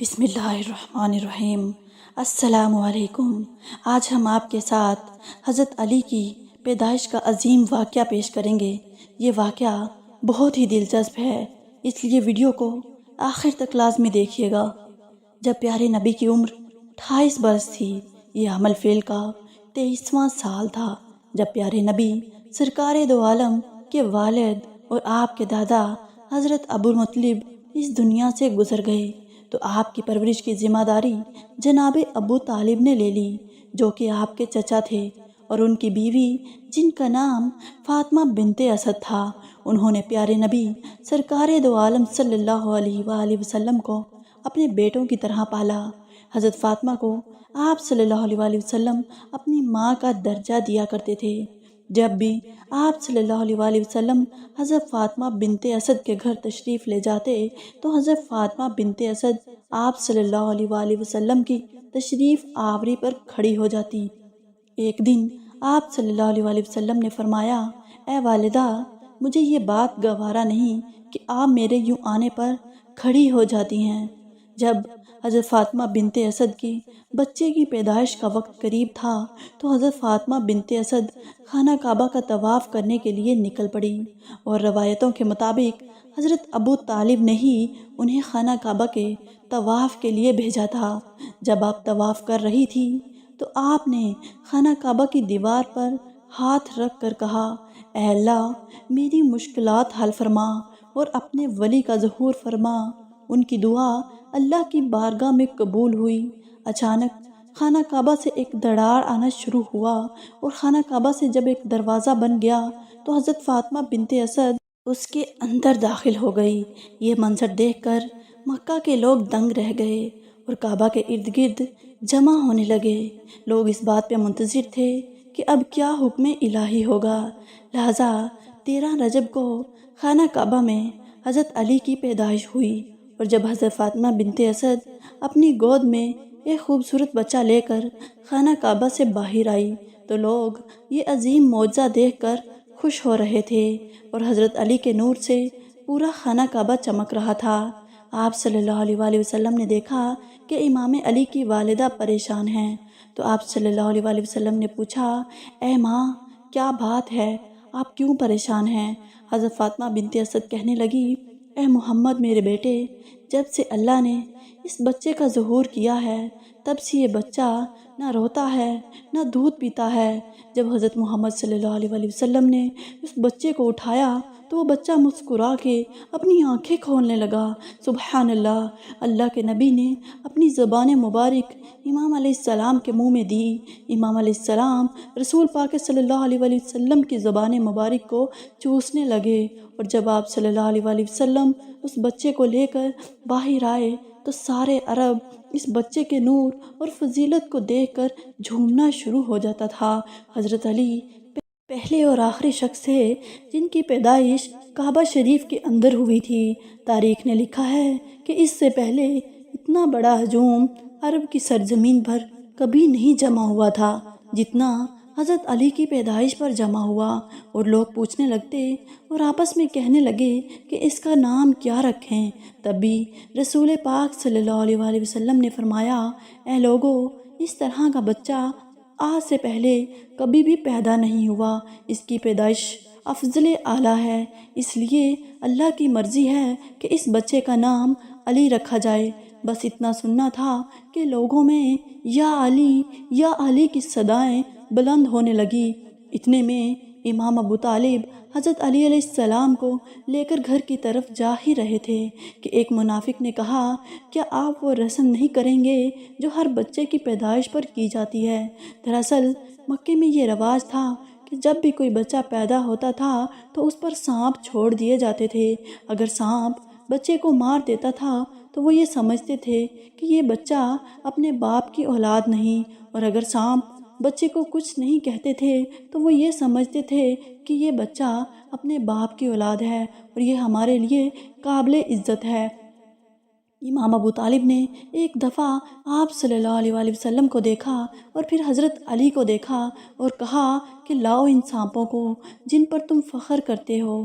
بسم اللہ الرحمن الرحیم۔ السلام علیکم۔ آج ہم آپ کے ساتھ حضرت علی کی پیدائش کا عظیم واقعہ پیش کریں گے۔ یہ واقعہ بہت ہی دلچسپ ہے، اس لیے ویڈیو کو آخر تک لازمی دیکھیے گا۔ جب پیارے نبی کی عمر 28 برس تھی، یہ عمل فعل کا 23واں سال تھا جب پیارے نبی سرکار دو عالم کے والد اور آپ کے دادا حضرت ابو مطلب اس دنیا سے گزر گئے، تو آپ کی پرورش کی ذمہ داری جناب ابو طالب نے لے لی، جو کہ آپ کے چچا تھے، اور ان کی بیوی جن کا نام فاطمہ بنت اسد تھا۔ انہوں نے پیارے نبی سرکار دو عالم صلی اللہ علیہ وآلہ وسلم کو اپنے بیٹوں کی طرح پالا۔ حضرت فاطمہ کو آپ صلی اللہ علیہ وآلہ وسلم اپنی ماں کا درجہ دیا کرتے تھے۔ جب بھی آپ صلی اللہ علیہ وآلہ وسلم حضرت فاطمہ بنت اسد کے گھر تشریف لے جاتے تو حضرت فاطمہ بنت اسد آپ صلی اللہ علیہ وآلہ وسلم کی تشریف آوری پر کھڑی ہو جاتی۔ ایک دن آپ صلی اللہ علیہ وآلہ وسلم نے فرمایا، اے والدہ، مجھے یہ بات گوارا نہیں کہ آپ میرے یوں آنے پر کھڑی ہو جاتی ہیں۔ جب حضرت فاطمہ بنت اسد کی بچے کی پیدائش کا وقت قریب تھا تو حضرت فاطمہ بنت اسد خانہ کعبہ کا طواف کرنے کے لیے نکل پڑی، اور روایتوں کے مطابق حضرت ابو طالب نے ہی انہیں خانہ کعبہ کے طواف کے لیے بھیجا تھا۔ جب آپ طواف کر رہی تھی تو آپ نے خانہ کعبہ کی دیوار پر ہاتھ رکھ کر کہا، اے اللہ، میری مشکلات حل فرما اور اپنے ولی کا ظہور فرما۔ ان کی دعا اللہ کی بارگاہ میں قبول ہوئی۔ اچانک خانہ کعبہ سے ایک دڑار آنا شروع ہوا، اور خانہ کعبہ سے جب ایک دروازہ بن گیا تو حضرت فاطمہ بنت اسد اس کے اندر داخل ہو گئی۔ یہ منظر دیکھ کر مکہ کے لوگ دنگ رہ گئے اور کعبہ کے ارد گرد جمع ہونے لگے۔ لوگ اس بات پہ منتظر تھے کہ اب کیا حکم الہی ہوگا۔ لہٰذا 13 رجب کو خانہ کعبہ میں حضرت علی کی پیدائش ہوئی، اور جب حضرت فاطمہ بنت اسد اپنی گود میں ایک خوبصورت بچہ لے کر خانہ کعبہ سے باہر آئی تو لوگ یہ عظیم معجزہ دیکھ کر خوش ہو رہے تھے، اور حضرت علی کے نور سے پورا خانہ کعبہ چمک رہا تھا۔ آپ صلی اللہ علیہ وآلہ وسلم نے دیکھا کہ امام علی کی والدہ پریشان ہیں، تو آپ صلی اللہ علیہ وآلہ وسلم نے پوچھا، اے ماں، کیا بات ہے، آپ کیوں پریشان ہیں؟ حضرت فاطمہ بنت اسد کہنے لگی، اے محمد میرے بیٹے، جب سے اللہ نے اس بچے کا ظہور کیا ہے تب سے یہ بچہ نہ روتا ہے نہ دودھ پیتا ہے۔ جب حضرت محمد صلی اللہ علیہ وآلہ وسلم نے اس بچے کو اٹھایا تو وہ بچہ مسکرا کے اپنی آنکھیں کھولنے لگا۔ سبحان اللہ! اللہ کے نبی نے اپنی زبان مبارک امام علیہ السلام کے منہ میں دی۔ امام علیہ السلام رسول پاک صلی اللہ علیہ وآلہ وسلم کی زبان مبارک کو چوسنے لگے، اور جب آپ صلی اللہ علیہ وآلہ وسلم اس بچے کو لے کر باہر آئے تو سارے عرب اس بچے کے نور اور فضیلت کو دیکھ کر جھومنا شروع ہو جاتا تھا۔ حضرت علی پہلے اور آخری شخص تھے جن کی پیدائش کعبہ شریف کے اندر ہوئی تھی۔ تاریخ نے لکھا ہے کہ اس سے پہلے اتنا بڑا ہجوم عرب کی سرزمین پر کبھی نہیں جمع ہوا تھا جتنا حضرت علی کی پیدائش پر جمع ہوا، اور لوگ پوچھنے لگتے اور آپس میں کہنے لگے کہ اس کا نام کیا رکھیں۔ تب بھی رسول پاک صلی اللہ علیہ وآلہ وسلم نے فرمایا، اے لوگو، اس طرح کا بچہ آج سے پہلے کبھی بھی پیدا نہیں ہوا، اس کی پیدائش افضل اعلیٰ ہے، اس لیے اللہ کی مرضی ہے کہ اس بچے کا نام علی رکھا جائے۔ بس اتنا سننا تھا کہ لوگوں میں یا علی کی صدائیں بلند ہونے لگی۔ اتنے میں امام ابو طالب حضرت علی علیہ السلام کو لے کر گھر کی طرف جا ہی رہے تھے کہ ایک منافق نے کہا، کیا آپ وہ رسم نہیں کریں گے جو ہر بچے کی پیدائش پر کی جاتی ہے؟ دراصل مکے میں یہ رواج تھا کہ جب بھی کوئی بچہ پیدا ہوتا تھا تو اس پر سانپ چھوڑ دیے جاتے تھے۔ اگر سانپ بچے کو مار دیتا تھا تو وہ یہ سمجھتے تھے کہ یہ بچہ اپنے باپ کی اولاد نہیں، اور اگر سانپ بچے کو کچھ نہیں کہتے تھے تو وہ یہ سمجھتے تھے کہ یہ بچہ اپنے باپ کی اولاد ہے اور یہ ہمارے لیے قابل عزت ہے۔ امام ابو طالب نے ایک دفعہ آپ صلی اللہ علیہ وآلہ وسلم کو دیکھا اور پھر حضرت علی کو دیکھا اور کہا کہ لاؤ ان سانپوں کو جن پر تم فخر کرتے ہو۔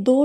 2